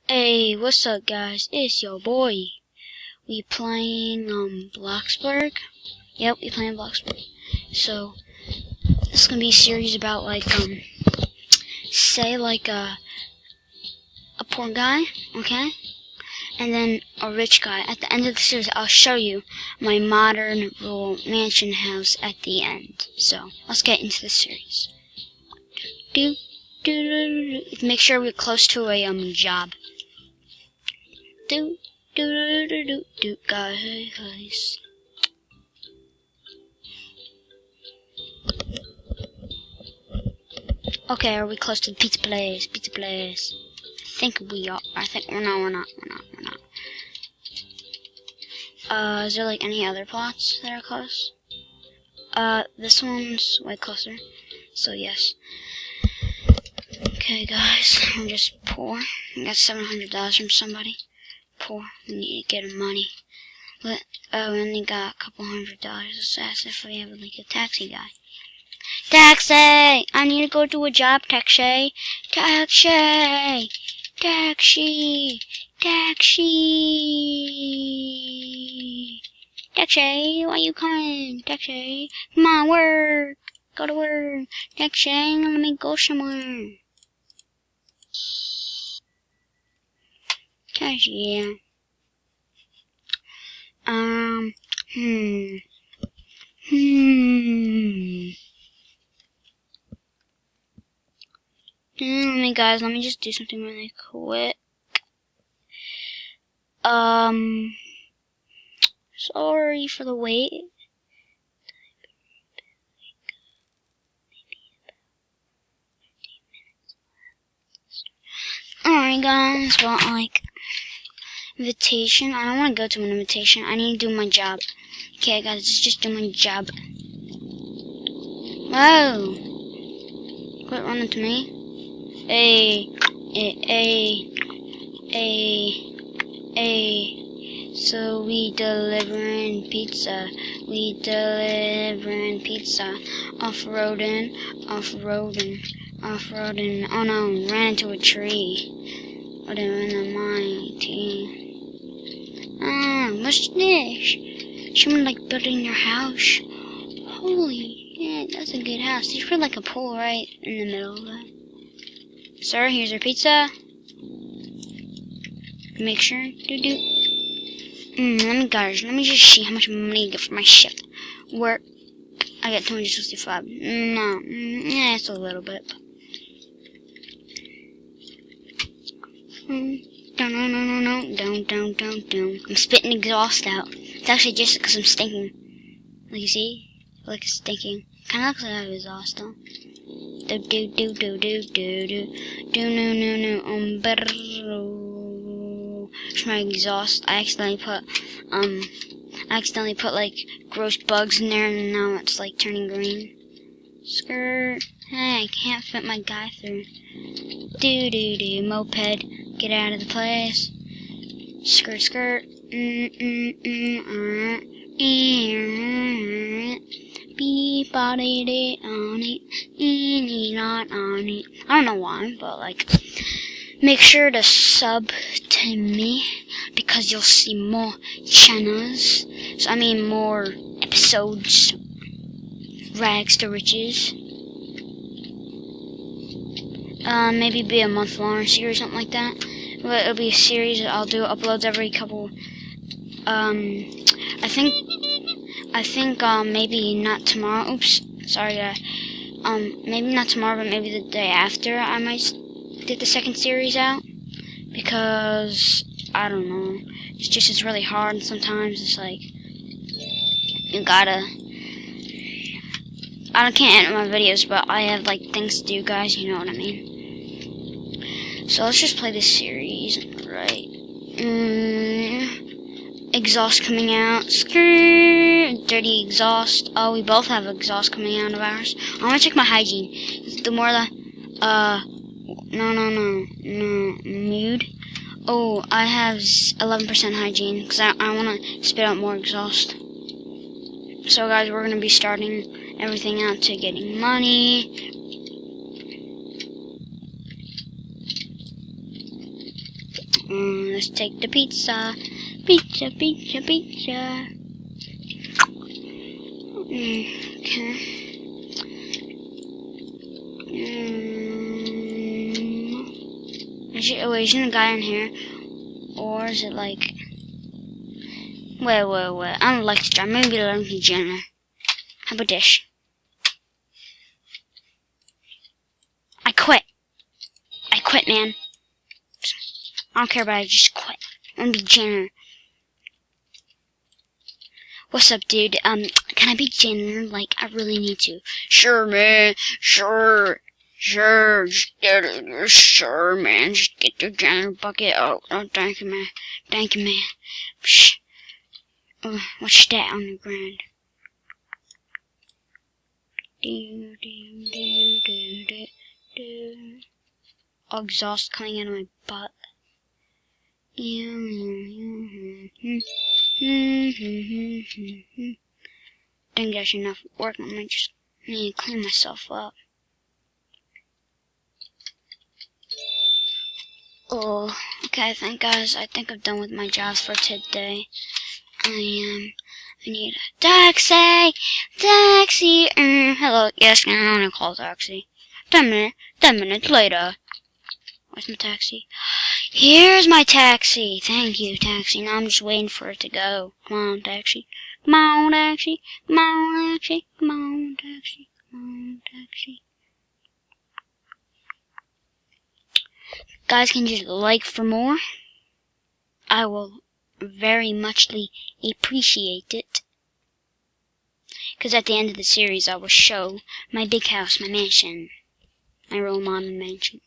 Hey, what's up, guys? It's your boy. We playing BloxBurg. Yep, we playing BloxBurg. So this is gonna be a series about say a poor guy, okay, and then a rich guy. At the end of the series, I'll show you my modern rural mansion house at the end. So let's get into the series. Make sure we're close to a job. Guys. Okay, are we close to the pizza place? Pizza place. I think we are. I think we're not. Is there like any other plots that are close? This one's way closer. So yes. Okay, guys, I'm just poor. I got $700 from somebody. Poor. We need to get him money. But we only got a couple $100. Let's ask if we have like a taxi guy. Taxi! I need to go to a job, taxi! Taxi! Taxi! Taxi! Taxi, why you coming? Taxi! Come on, work! Go to work! Taxi, let me go somewhere. Taxi. Let me just do something really quick. Sorry for the wait. Alright, guys, well, invitation. I don't want to go to an invitation. I need to do my job. Okay, guys, let's just do my job. Whoa! Quit running to me. Hey. So we delivering pizza. Off-roading. Oh no, ran into a tree. What in the mighty? What's this? Someone like building your house. Holy, yeah, that's a good house. There's probably like a pool right in the middle of it. Sir, here's your pizza. Make sure. Let me just see how much money I get for my shift. Work. I get 265. No, yeah, it's a little bit. Don't. I'm spitting exhaust out. It's actually just because I'm stinking. Like you see? Like it's stinking. Kinda looks like I have exhaust though. No. It's my exhaust. I accidentally put like gross bugs in there, and now it's like turning green. Skirt. Hey, I can't fit my guy through. Moped. Get out of the place. Skirt. Beep on it. Not on it. I don't know why, but like, make sure to sub to me because you'll see more channels. So I mean more episodes. Rags to riches. Maybe be a month-long series, something like that. But it'll be a series. I'll do uploads every couple. I think maybe not tomorrow. Oops, sorry guys. Maybe not tomorrow, but maybe the day after I might get the second series out, because I don't know. It's really hard, and sometimes it's like you gotta. I can't edit my videos, but I have like things to do, guys. You know what I mean. So let's just play this series, right? Exhaust coming out. Dirty exhaust. Oh, we both have exhaust coming out of ours. I'm gonna check my hygiene. The more mood. Oh, I have 11% hygiene because I want to spit out more exhaust. So guys, we're gonna be starting everything out to getting money. let's take the pizza. Pizza, pizza, pizza. Okay. Isn't a guy in here? Or is it like... Wait. I don't like to drive. Maybe let me Jenner. How about this? I quit, man. I don't care about it, I just quit. I'm gonna be Jenner. What's up, dude? Can I be Jenner? Like, I really need to. Sure, man. Sure. Just get it. Sure, man. Just get the Jenner bucket. Oh, thank you, man. Thank you, man. Psh. What's that on the ground? Exhaust coming out of my butt. Think that's enough work. I might just need to clean myself up. Oh, okay, guys. I think I'm done with my jobs for today. I need a taxi. Hello, yes, I'm gonna call a taxi. 10 minutes later. Where's my taxi? Here's my taxi. Thank you, taxi. Now I'm just waiting for it to go. Come on, taxi. Come on, taxi. Come on, taxi. Come on, taxi. Come on, taxi. Guys, can you like for more? I will very muchly appreciate it. Because at the end of the series, I will show my big house, my mansion. My real mom and mansion.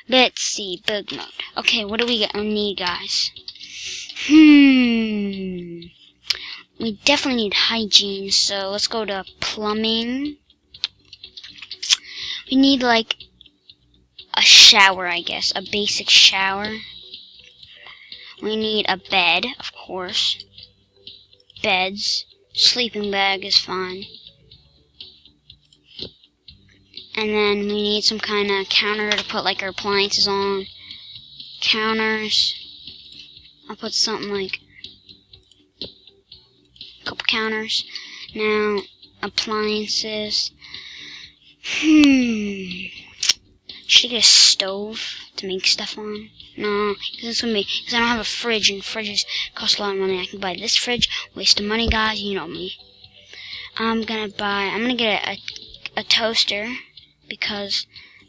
Let's see, bug mode. Okay, what do we need, guys? We definitely need hygiene, so let's go to plumbing. We need, like, a shower, I guess. A basic shower. We need a bed, of course. Beds. Sleeping bag is fine. And then we need some kind of counter to put like our appliances on. Counters. I'll put something like a couple counters. Now, appliances. Should I get a stove to make stuff on? No, because I don't have a fridge, and fridges cost a lot of money. I can buy this fridge, waste of money, guys. You know me. I'm gonna get a toaster because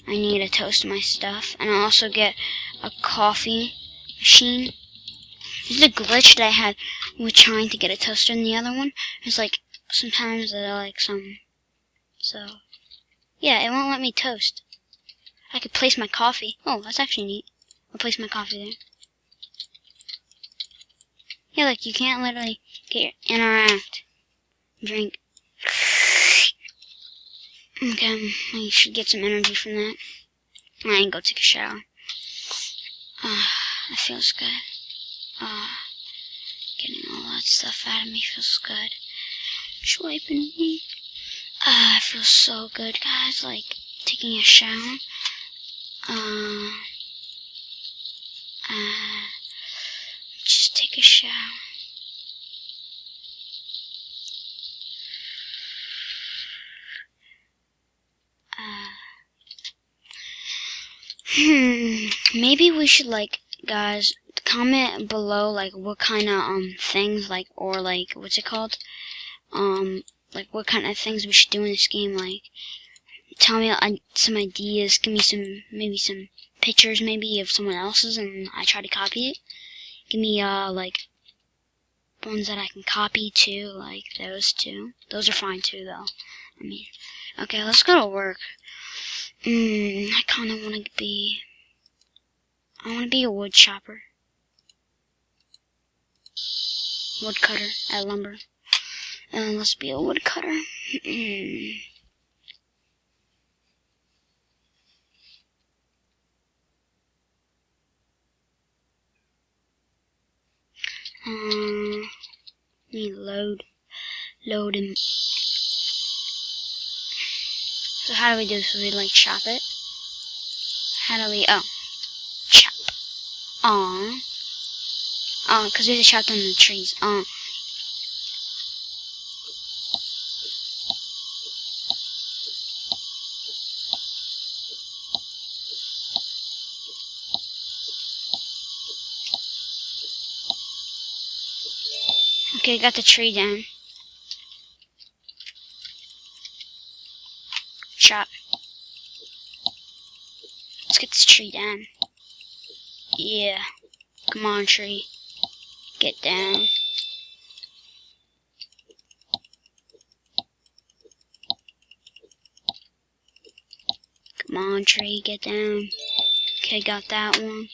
I need to toast my stuff, and I'll also get a coffee machine. This is a glitch that I had with trying to get a toaster in the other one. It's like sometimes so yeah, it won't let me toast. I could place my coffee. Oh, that's actually neat. I'll place my coffee there. Yeah, like you can't literally interact. Drink. Okay, I should get some energy from that. I can go take a shower. It feels good. Getting all that stuff out of me feels good. Just wiping me. It feels so good, guys. Like taking a shower. Just take a shower. Maybe we should, like, guys, comment below, like, what kind of, things, like, or, like, what's it called? Like, what kind of things we should do in this game, like, tell me some ideas, give me maybe some pictures, maybe, of someone else's, and I try to copy it. Give me, like, ones that I can copy, too, like, those two. Those are fine, too, though. I mean, okay, let's go to work. I kind of want to be... I want to be a wood chopper. Woodcutter at lumber. And let's be a woodcutter. Need load him. So how do we do this? We like chop it. How do we? Oh, chop. Aww. Because there's a shotgun in the trees. Okay, got the tree down. Shot. Let's get this tree down. Yeah. Come on, tree. Get down. Come on, tree. Get down. Okay, got that one.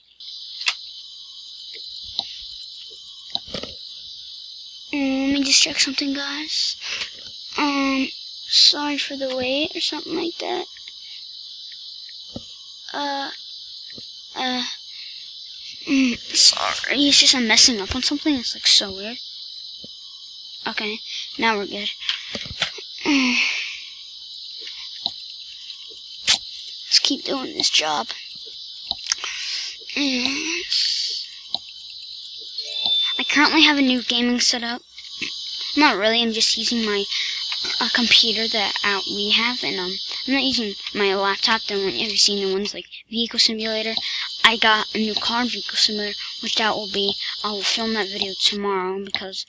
Let me just check something, guys. Sorry for the wait or something like that. Sorry. It's just I'm messing up on something. It's like so weird. Okay, now we're good. Let's keep doing this job. I currently have a new gaming setup. Not really, I'm just using my computer that we have, and I'm not using my laptop. The one you've seen, the ones like Vehicle Simulator. I got a new car Vehicle Simulator, which I will film that video tomorrow, because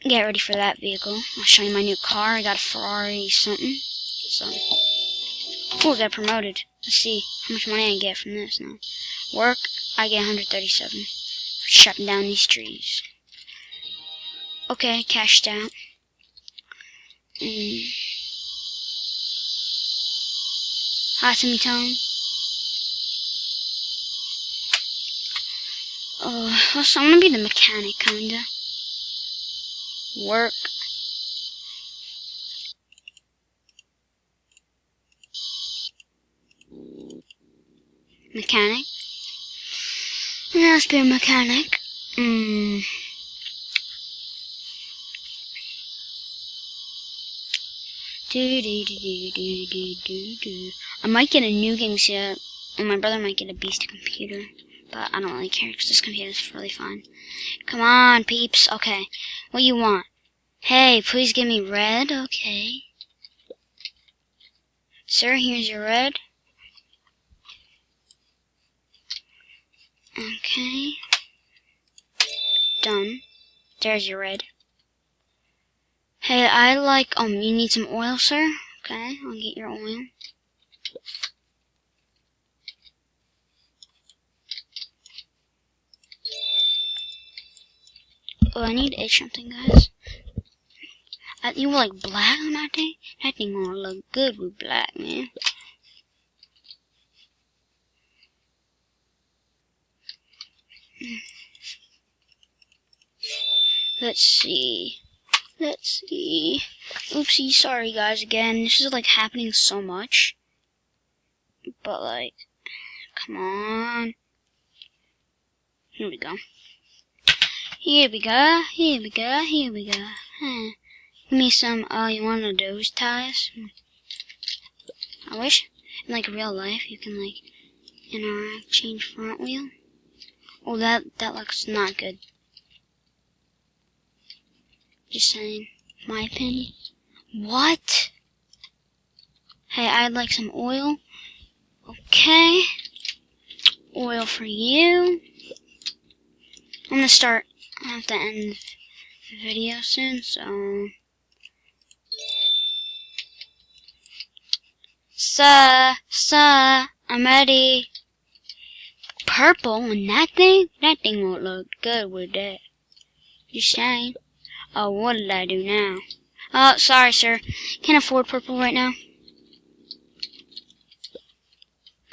get ready for that vehicle. I'll show you my new car. I got a Ferrari something. So, I got promoted. Let's see how much money I get from this now. Work, I get 137 for chopping down these trees. Okay, cashed out. Hi, Timmy Tone. So I'm gonna be the mechanic, kinda. Work. Mechanic. Yeah, let's be a mechanic. I might get a new game set, and my brother might get a beast computer, but I don't really care because this computer is really fine. Come on, peeps. Okay, what you want? Hey, please give me red. Okay, sir, here's your red. Okay, done. There's your red. Hey, I like, you need some oil, sir? Okay, I'll get your oil. Oh, I need to add something, guys. You like black on that thing? That thing gonna look good with black, man. Let's see. Oopsie, sorry guys again. This is like happening so much. But like, come on. Here we go. Here we go. Give me some, you want one of those ties? I wish in like real life you can like interact, change front wheel. Oh, that looks not good. Just saying, my opinion. What? Hey, I'd like some oil. Okay. Oil for you. I'm gonna start. I have to end the video soon, so. Sir, I'm ready. Purple and that thing won't look good with that. Just saying. Oh, what did I do now? Oh, sorry, sir. Can't afford purple right now.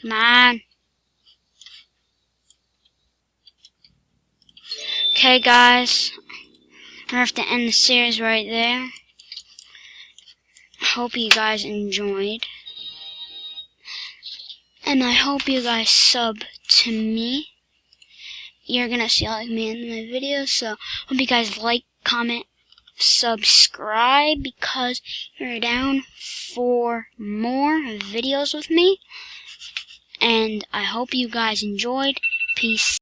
Come on. Okay, guys. I have to end the series right there. I hope you guys enjoyed. And I hope you guys sub to me. You're gonna see like me in my videos, so hope you guys like, comment, subscribe, because you're down for more videos with me. And I hope you guys enjoyed. Peace.